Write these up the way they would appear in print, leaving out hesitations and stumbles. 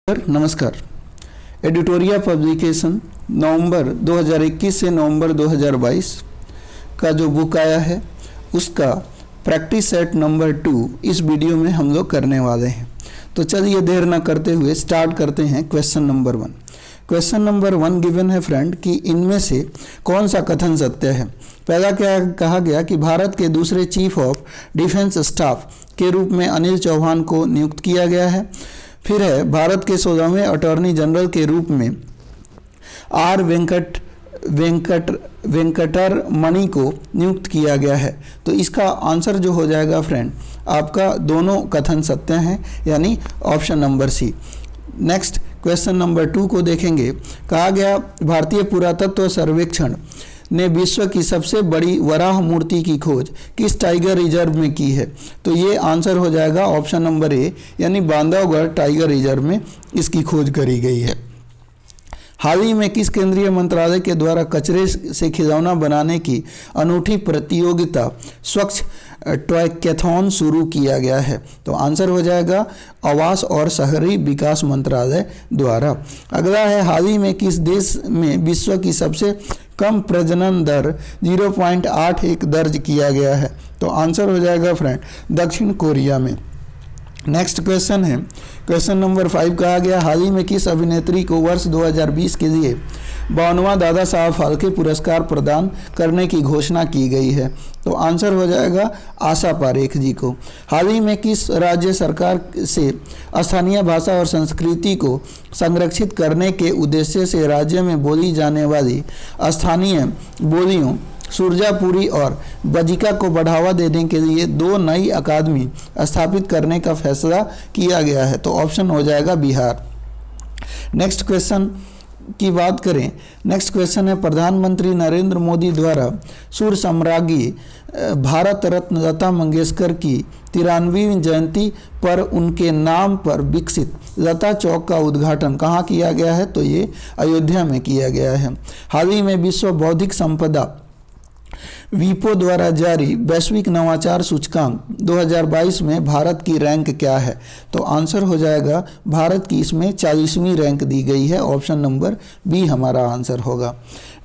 नमस्कार। एडिटोरिया पब्लिकेशन नवंबर 2021 से नवंबर 2022 का जो बुक आया है उसका प्रैक्टिस सेट नंबर 2 इस वीडियो में हम लोग करने वाले हैं। तो चलिए देर ना करते हुए स्टार्ट करते हैं। Question number 1। Question number 1 given है फ्रेंड कि इनमें से कौन सा कथन सत्य है। पहला क्या कहा गया कि भारत के दूसरे चीफ ऑफ डिफेंस स्टाफ के रूप में अनिल चौहान को नियुक्त किया गया है। फिर है भारत के 16वें अटॉर्नी जनरल के रूप में आर वेंकटर मणि को नियुक्त किया गया है। तो इसका आंसर जो हो जाएगा फ्रेंड आपका दोनों कथन सत्य हैं, यानी option number C. Next question number 2 को देखेंगे। कहा गया भारतीय पुरातत्व सर्वेक्षण ने विश्व की सबसे बड़ी वराह मूर्ति की खोज किस टाइगर रिजर्व में की है। तो ये आंसर हो जाएगा ऑप्शन नंबर ए, यानी बांधवगढ़ टाइगर रिजर्व में इसकी खोज करी गई है। हाल ही में किस केंद्रीय मंत्रालय के द्वारा कचरे से खिलौना बनाने की अनूठी प्रतियोगिता स्वच्छ टॉयकैथॉन शुरू किया गया है। तो आंसर हो जाएगा आवास और शहरी विकास मंत्रालय द्वारा। अगला है हाल ही में किस देश में विश्व की सबसे कम प्रजनन दर 0.81 दर्ज किया गया है। तो आंसर हो जाएगा फ्रेंड दक्षिण कोरिया में। नेक्स्ट क्वेश्चन है क्वेश्चन नंबर 5। कहा गया हाल ही में किस अभिनेत्री को वर्ष 2020 के लिए 52वां दादा साहब फाल्के पुरस्कार प्रदान करने की घोषणा की गई है। तो आंसर हो जाएगा आशा पारेख जी को। हाल ही में किस राज्य सरकार से स्थानीय भाषा और संस्कृति को संरक्षित करने के उद्देश्य से राज्य में बोली जाने वाली स्थानीय बोलियों सुरजापुरी और बजिका को बढ़ावा देने के लिए 2 नई अकादमी स्थापित करने का फैसला किया गया है। तो ऑप्शन हो जाएगा बिहार। नेक्स्ट क्वेश्चन की बात करें। नेक्स्ट क्वेश्चन है प्रधानमंत्री नरेंद्र मोदी द्वारा सुर सम्राज्ञी भारत रत्न लता मंगेशकर की 93वीं जयंती पर उनके नाम पर विकसित लता चौक का उद्घाटन कहाँ किया गया है। तो ये अयोध्या में किया गया है। हाल ही में विश्व बौद्धिक संपदा वीपो द्वारा जारी वैश्विक नवाचार सूचकांक 2022 में भारत की रैंक क्या है। तो आंसर हो जाएगा भारत की इसमें 40वीं रैंक दी गई है। ऑप्शन नंबर बी हमारा आंसर होगा।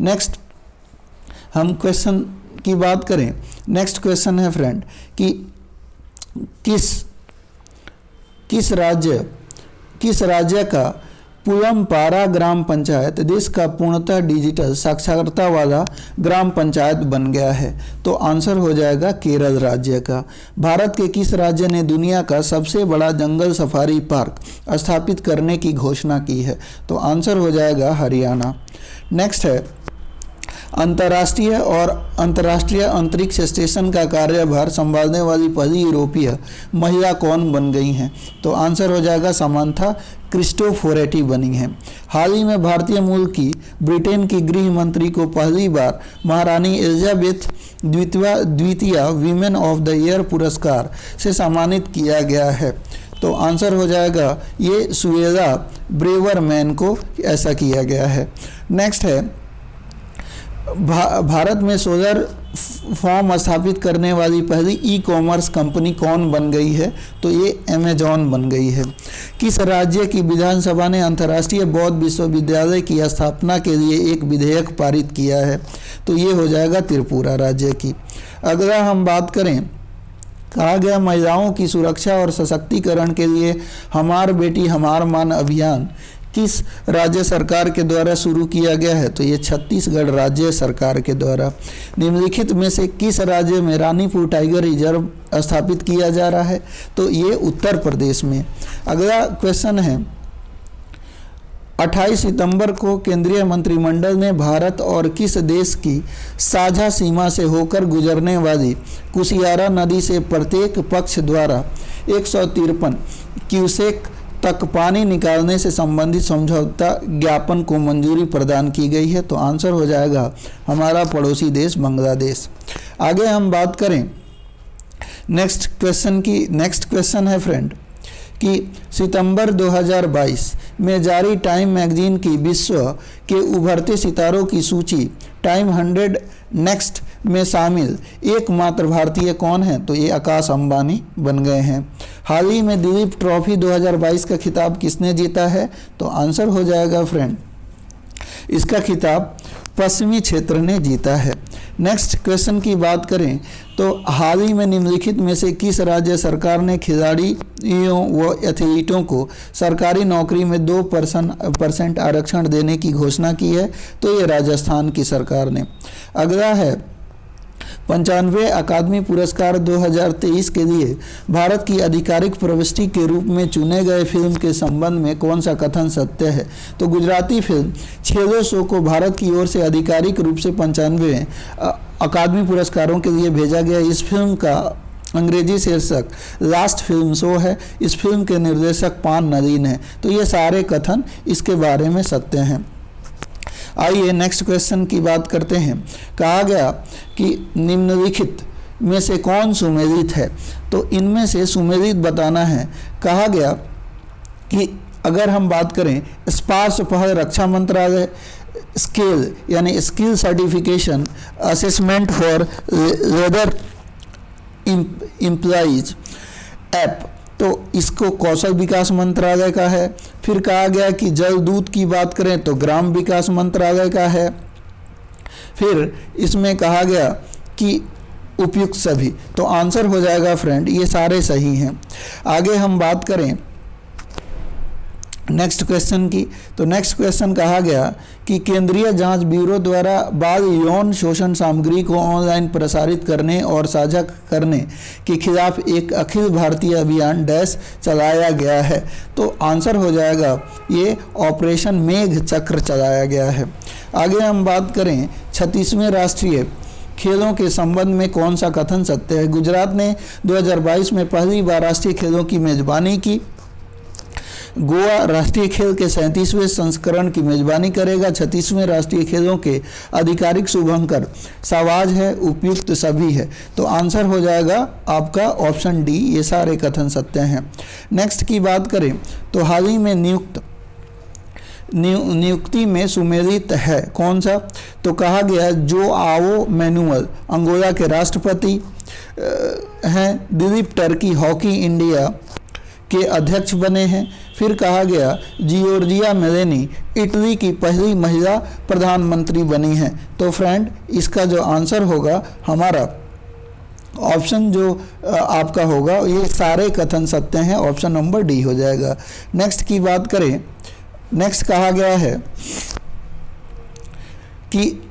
नेक्स्ट हम क्वेश्चन की बात करें। नेक्स्ट क्वेश्चन है फ्रेंड कि किस राज्य का पुलमपारा ग्राम पंचायत देश का पूर्णतः डिजिटल साक्षरता वाला ग्राम पंचायत बन गया है। तो आंसर हो जाएगा केरल राज्य का। भारत के किस राज्य ने दुनिया का सबसे बड़ा जंगल सफारी पार्क स्थापित करने की घोषणा की है। तो आंसर हो जाएगा हरियाणा। नेक्स्ट है अंतर्राष्ट्रीय अंतरिक्ष स्टेशन का कार्यभार संभालने वाली पहली यूरोपीय महिला कौन बन गई हैं। तो आंसर हो जाएगा समांथा क्रिस्टोफोरेटी बनी है। हाल ही में भारतीय मूल की ब्रिटेन की गृह मंत्री को पहली बार महारानी एलिजाबेथ द्वितीय वीमेन ऑफ द ईयर पुरस्कार से सम्मानित किया गया है। तो आंसर हो जाएगा ये सुएला ब्रेवरमैन को ऐसा किया गया है। नेक्स्ट है भारत में सोलर फॉर्म स्थापित करने वाली पहली ई कॉमर्स कंपनी कौन बन गई है। तो ये अमेजॉन बन गई है। किस राज्य की विधानसभा ने अंतर्राष्ट्रीय बौद्ध विश्वविद्यालय की स्थापना के लिए एक विधेयक पारित किया है। तो ये हो जाएगा त्रिपुरा राज्य की। अगला हम बात करें। कहा गया महिलाओं की सुरक्षा और सशक्तिकरण के लिए हमार बेटी हमार मान अभियान किस राज्य सरकार के द्वारा शुरू किया गया है। तो ये छत्तीसगढ़ राज्य सरकार के द्वारा। निम्नलिखित में से किस राज्य में रानीपुर टाइगर रिजर्व स्थापित किया जा रहा है। तो ये उत्तर प्रदेश में। अगला क्वेश्चन है 28 सितंबर को केंद्रीय मंत्रिमंडल ने भारत और किस देश की साझा सीमा से होकर गुजरने वाली कुशियारा नदी से प्रत्येक पक्ष द्वारा 153 क्यूसेक तक पानी निकालने से संबंधित समझौता ज्ञापन को मंजूरी प्रदान की गई है। तो आंसर हो जाएगा हमारा पड़ोसी देश बांग्लादेश। आगे हम बात करें नेक्स्ट क्वेश्चन है फ्रेंड कि सितंबर 2022 में जारी टाइम मैगजीन की विश्व के उभरते सितारों की सूची टाइम 100 नेक्स्ट में शामिल एकमात्र भारतीय कौन है? तो ये आकाश अंबानी बन गए हैं। हाल ही में दिलीप ट्रॉफी 2022 का खिताब किसने जीता है? तो आंसर हो जाएगा फ्रेंड, इसका खिताब पश्चिमी क्षेत्र ने जीता है। नेक्स्ट क्वेश्चन की बात करें तो हाल ही में निम्नलिखित में से किस राज्य सरकार ने खिलाड़ियों व एथलीटों को सरकारी नौकरी में 2% आरक्षण देने की घोषणा की है? तो ये राजस्थान की सरकार ने। अगला है 95वें अकादमी पुरस्कार 2023 के लिए भारत की आधिकारिक प्रविष्टि के रूप में चुने गए फिल्म के संबंध में कौन सा कथन सत्य है? तो गुजराती फिल्म छेदो शो को भारत की ओर से आधिकारिक रूप से 95वें अकादमी पुरस्कारों के लिए भेजा गया। इस फिल्म का अंग्रेजी शीर्षक लास्ट फिल्म शो है। इस फिल्म के निर्देशक पान नदीन है। तो ये सारे कथन इसके बारे में सत्य हैं। आइए नेक्स्ट क्वेश्चन की बात करते हैं। कहा गया कि निम्नलिखित में से कौन सुमेलित है? तो इनमें से सुमेलित बताना है। कहा गया कि अगर हम बात करें स्पार्श पहल रक्षा मंत्रालय स्किल यानी skill certification assessment for leather employees app, तो इसको कौशल विकास मंत्रालय का है। फिर कहा गया कि जल दूत की बात करें तो ग्राम विकास मंत्रालय का है। फिर इसमें कहा गया कि उपयुक्त सभी, तो आंसर हो जाएगा फ्रेंड ये सारे सही हैं। आगे हम बात करें नेक्स्ट क्वेश्चन की, तो नेक्स्ट क्वेश्चन कहा गया कि केंद्रीय जांच ब्यूरो द्वारा बाल यौन शोषण सामग्री को ऑनलाइन प्रसारित करने और साझा करने के खिलाफ एक अखिल भारतीय अभियान डैश चलाया गया है। तो आंसर हो जाएगा ये ऑपरेशन मेघ चक्र चलाया गया है। आगे हम बात करें 36वें राष्ट्रीय खेलों के संबंध में कौन सा कथन सत्य है? गुजरात ने 2022 में पहली बार राष्ट्रीय खेलों की मेजबानी की। गोवा राष्ट्रीय खेल के 37वें संस्करण की मेजबानी करेगा। 36वें राष्ट्रीय खेलों के आधिकारिक शुभंकर सावाज है। उपयुक्त सभी है। तो आंसर हो जाएगा आपका ऑप्शन डी, ये सारे कथन सत्य हैं। नेक्स्ट की बात करें तो हाल ही में नियुक्ति में सुमेलित है कौन सा? तो कहा गया जोआओ मैनुअल अंगोला के राष्ट्रपति हैं। दिलीप टर्की हॉकी इंडिया के अध्यक्ष बने हैं। फिर कहा गया जियोर्जिया मेलेनी इटली की पहली महिला प्रधानमंत्री बनी हैं। तो फ्रेंड इसका जो आंसर होगा हमारा ऑप्शन जो आपका होगा ये सारे कथन सत्य हैं, ऑप्शन नंबर डी हो जाएगा। नेक्स्ट की बात करें, नेक्स्ट कहा गया है कि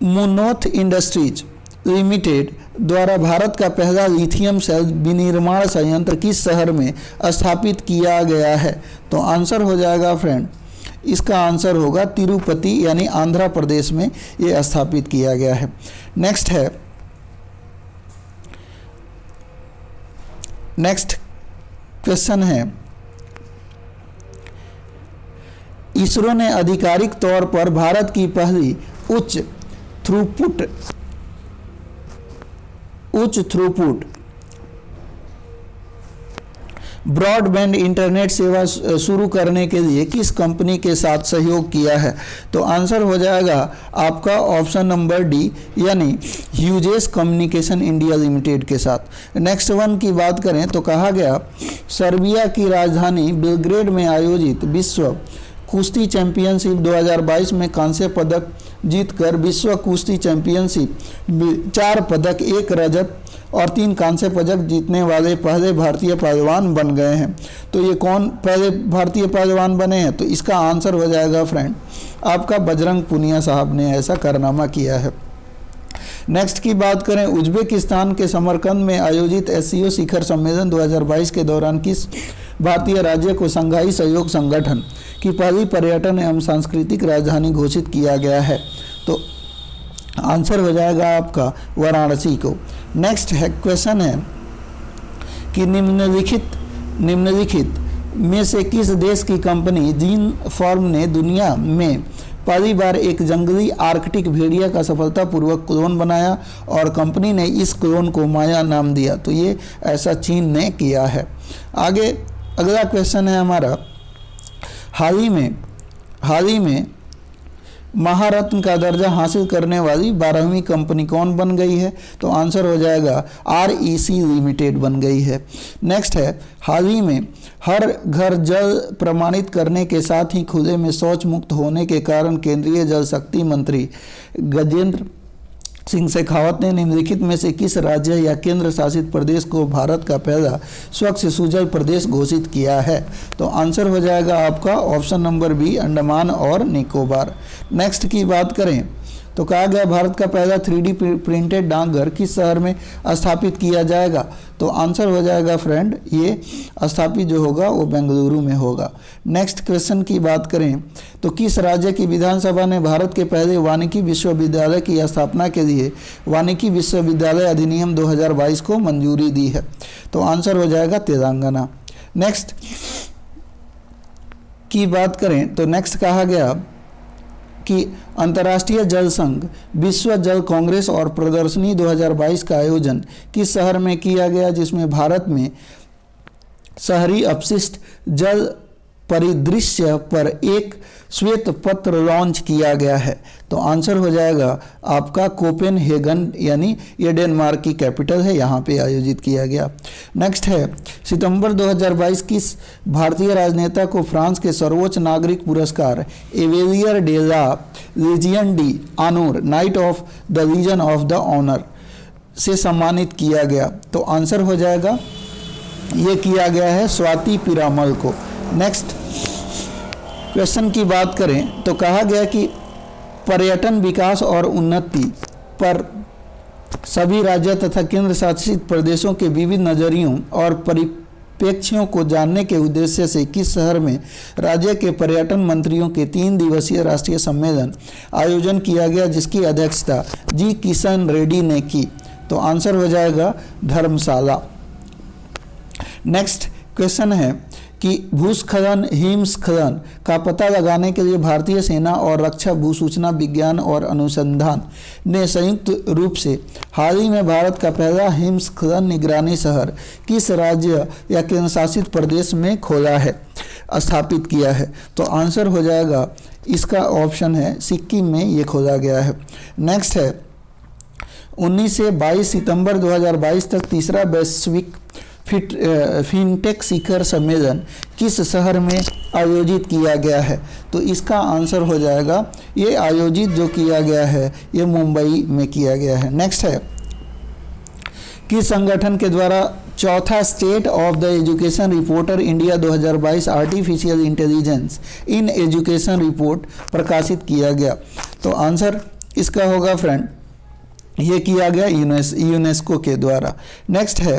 मुनोथ इंडस्ट्रीज लिमिटेड द्वारा भारत का पहला लिथियम सेल विनिर्माण संयंत्र किस शहर में स्थापित किया गया है? तो आंसर हो जाएगा फ्रेंड इसका आंसर होगा तिरुपति यानी आंध्र प्रदेश में ये स्थापित किया गया है। नेक्स्ट है नेक्स्ट क्वेश्चन है इसरो ने आधिकारिक तौर पर भारत की पहली उच्च थ्रूपुट ब्रॉडबैंड इंटरनेट सेवा शुरू करने के लिए किस कंपनी के साथ सहयोग किया है? तो आंसर हो जाएगा आपका ऑप्शन नंबर डी यानी ह्यूजेस कम्युनिकेशन इंडिया लिमिटेड के साथ। नेक्स्ट वन की बात करें तो कहा गया सर्बिया की राजधानी बेलग्रेड में आयोजित विश्व कुश्ती चैंपियनशिप 2022 में कांस्य पदक जीतकर विश्व कुश्ती चैंपियनशिप 4 पदक 1 रजत और 3 कांस्य पदक जीतने वाले पहले भारतीय पहलवान बन गए हैं। तो ये कौन पहले भारतीय पहलवान बने हैं? तो इसका आंसर हो जाएगा फ्रेंड आपका बजरंग पुनिया साहब ने ऐसा कारनामा किया है। नेक्स्ट की बात करें उज्बेकिस्तान के समरकंद में आयोजित एससीओ शिखर सम्मेलन 2022 के दौरान किस भारतीय राज्य को संघाई सहयोग संगठन की पहली पर्यटन एवं सांस्कृतिक राजधानी घोषित किया गया है? तो आंसर हो जाएगा आपका वाराणसी को। नेक्स्ट है क्वेश्चन है कि निम्नलिखित में से किस देश की कंपनी जीन फॉर्म ने दुनिया में पहली बार एक जंगली आर्कटिक भेड़िया का सफलतापूर्वक क्लोन बनाया और कंपनी ने इस क्लोन को माया नाम दिया? तो ये ऐसा चीन ने किया है। आगे अगला क्वेश्चन है हमारा हाल ही में महारत्न का दर्जा हासिल करने वाली 12वीं कंपनी कौन बन गई है? तो आंसर हो जाएगा REC लिमिटेड बन गई है। नेक्स्ट है, हाल ही में हर घर जल प्रमाणित करने के साथ ही खुले में शौच मुक्त होने के कारण केंद्रीय जल शक्ति मंत्री गजेंद्र सिंह शेखावत ने निम्नलिखित में से किस राज्य या केंद्र शासित प्रदेश को भारत का पहला स्वच्छ सुजल प्रदेश घोषित किया है? तो आंसर हो जाएगा आपका ऑप्शन नंबर बी, अंडमान और निकोबार। नेक्स्ट की बात करें तो कहा गया भारत का पहला 3D प्रिंटेड डाकघर किस शहर में स्थापित किया जाएगा? तो आंसर हो जाएगा फ्रेंड, ये स्थापित जो होगा वो बेंगलुरु में होगा। नेक्स्ट क्वेश्चन की बात करें तो किस राज्य की विधानसभा ने भारत के पहले वानिकी विश्वविद्यालय की स्थापना के लिए वानिकी विश्वविद्यालय अधिनियम 2022 को मंजूरी दी है? तो आंसर हो जाएगा तेलंगाना। नेक्स्ट की बात करें तो नेक्स्ट कहा गया कि अंतर्राष्ट्रीय जल संघ विश्व जल कांग्रेस और प्रदर्शनी 2022 का आयोजन किस शहर में किया गया, जिसमें भारत में शहरी अपशिष्ट जल परिदृश्य पर एक श्वेत पत्र लॉन्च किया गया है? तो आंसर हो जाएगा आपका कोपेनहेगन, यानी ये डेनमार्क की कैपिटल है, यहाँ पे आयोजित किया गया। नेक्स्ट है, सितंबर 2022 किस भारतीय राजनेता को फ्रांस के सर्वोच्च नागरिक पुरस्कार chevalier de la Legion d'honneur knight of the Legion of the Honour से सम्मानित किया गया? तो आंसर हो जाएगा ये किया गया है स्वाति पीरामल को। नेक्स्ट क्वेश्चन की बात करें तो कहा गया कि पर्यटन विकास और उन्नति पर सभी राज्य तथा केंद्र शासित प्रदेशों के विविध नजरियों और परिप्रेक्ष्यों को जानने के उद्देश्य से किस शहर में राज्य के पर्यटन मंत्रियों के 3 दिवसीय राष्ट्रीय सम्मेलन आयोजन किया गया, जिसकी अध्यक्षता जी किशन रेड्डी ने की? तो आंसर हो जाएगा धर्मशाला। नेक्स्ट क्वेश्चन है कि भूस्खलन हिमस्खलन का पता लगाने के लिए भारतीय सेना और रक्षा भूसूचना विज्ञान और अनुसंधान ने संयुक्त रूप से हाल ही में भारत का पहला हिमस्खलन निगरानी शहर किस राज्य या केंद्र शासित प्रदेश में खोला है, स्थापित किया है? तो आंसर हो जाएगा इसका ऑप्शन है सिक्किम में ये खोला गया है। नेक्स्ट है, 19 से 22 सितंबर 2022 तक तीसरा वैश्विक फिनटेक शिखर सम्मेलन किस शहर में आयोजित किया गया है? तो इसका आंसर हो जाएगा ये आयोजित जो किया गया है ये मुंबई में किया गया है। नेक्स्ट है, किस संगठन के द्वारा चौथा state of the education reporter India 2022 artificial intelligence in education report प्रकाशित किया गया? तो आंसर इसका होगा फ्रेंड ये किया गया यूनेस्को के द्वारा। नेक्स्ट है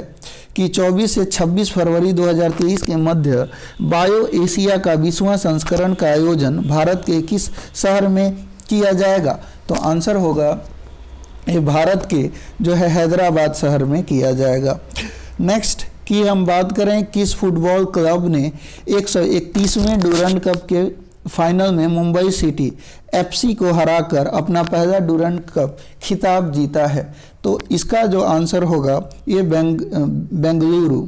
कि 24 से 26 फरवरी 2023 के मध्य बायो एशिया का 20वां संस्करण का आयोजन भारत के किस शहर में किया जाएगा? तो आंसर होगा ये भारत के जो है हैदराबाद शहर में किया जाएगा। नेक्स्ट की हम बात करें किस फुटबॉल क्लब ने 131वें डूरंड कप के फाइनल में मुंबई सिटी FC को हराकर अपना पहला डूरंड कप खिताब जीता है? तो इसका जो आंसर होगा ये बेंगलुरु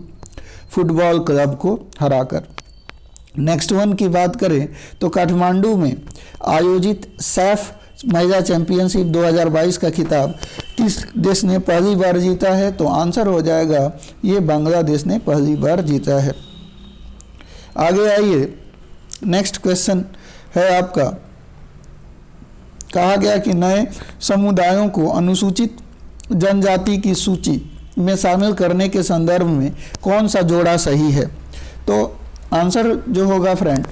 फुटबॉल क्लब को हराकर। नेक्स्ट वन की बात करें तो काठमांडू में आयोजित सैफ महिला चैंपियनशिप 2022 का खिताब किस देश ने पहली बार जीता है? तो आंसर हो जाएगा ये बांग्लादेश ने पहली बार जीता है। आगे आइए, नेक्स्ट क्वेश्चन है आपका, कहा गया कि नए समुदायों को अनुसूचित जनजाति की सूची में शामिल करने के संदर्भ में कौन सा जोड़ा सही है? तो आंसर जो होगा फ्रेंड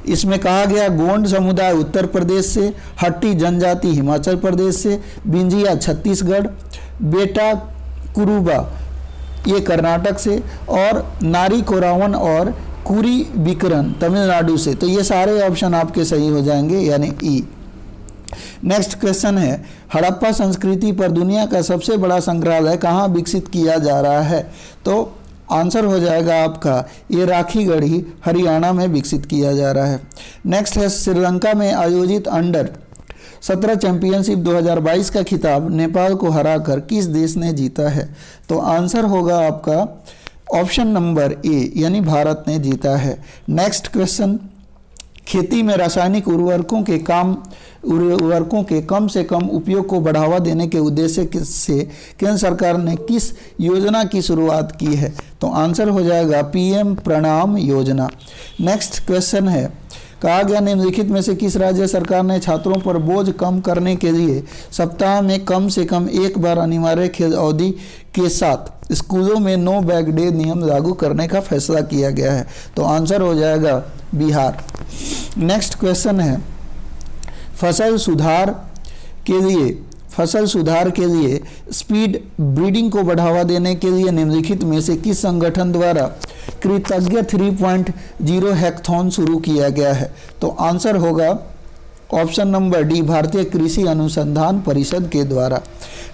इसमें कहा गया गोंड समुदाय उत्तर प्रदेश से, हट्टी जनजाति हिमाचल प्रदेश से, बिंजिया छत्तीसगढ़, बेटा कुरुबा ये कर्नाटक से और नारी कोरावन और कुरी बिकरन तमिलनाडु से। तो ये सारे ऑप्शन आपके सही हो जाएंगे यानी ई। नेक्स्ट क्वेश्चन है हड़प्पा संस्कृति पर दुनिया का सबसे बड़ा संग्रहालय कहाँ विकसित किया जा रहा है? तो आंसर हो जाएगा आपका ये राखीगढ़ी हरियाणा में विकसित किया जा रहा है। नेक्स्ट है श्रीलंका में आयोजित अंडर-17 चैंपियनशिप 2022 का खिताब नेपाल को हराकर किस देश ने जीता है? तो आंसर होगा आपका ऑप्शन नंबर ए यानी भारत ने जीता है। नेक्स्ट क्वेश्चन खेती में रासायनिक उर्वरकों के कम से कम उपयोग को बढ़ावा देने के उद्देश्य से केंद्र सरकार ने किस योजना की शुरुआत की है? तो आंसर हो जाएगा पीएम प्रणाम योजना। नेक्स्ट क्वेश्चन है, कहा गया निम्नलिखित में से किस राज्य सरकार ने छात्रों पर बोझ कम करने के लिए सप्ताह में कम से कम एक बार अनिवार्य खेल अवधि के साथ स्कूलों में नो बैग डे नियम लागू करने का फैसला किया गया है? तो आंसर हो जाएगा बिहार। नेक्स्ट क्वेश्चन है, फसल सुधार के लिए स्पीड ब्रीडिंग को बढ़ावा देने के लिए निम्नलिखित में से किस संगठन द्वारा कृतज्ञ 3.0 हैकथॉन शुरू किया गया है? तो आंसर होगा ऑप्शन नंबर डी, भारतीय कृषि अनुसंधान परिषद के द्वारा।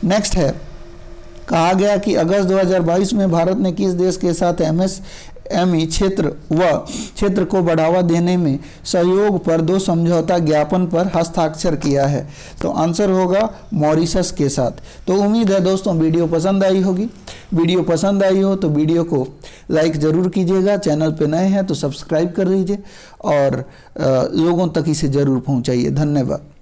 नेक्स्ट है, कहा गया कि अगस्त 2022 में भारत ने किस देश के साथ एमएसएमई क्षेत्र को बढ़ावा देने में सहयोग पर 2 समझौता ज्ञापन पर हस्ताक्षर किया है? तो आंसर होगा मॉरिशस के साथ। तो उम्मीद है दोस्तों वीडियो पसंद आई होगी। वीडियो पसंद आई हो तो वीडियो को लाइक ज़रूर कीजिएगा, चैनल पे नए हैं तो सब्सक्राइब कर लीजिए और लोगों तक इसे ज़रूर पहुंचाइए। धन्यवाद।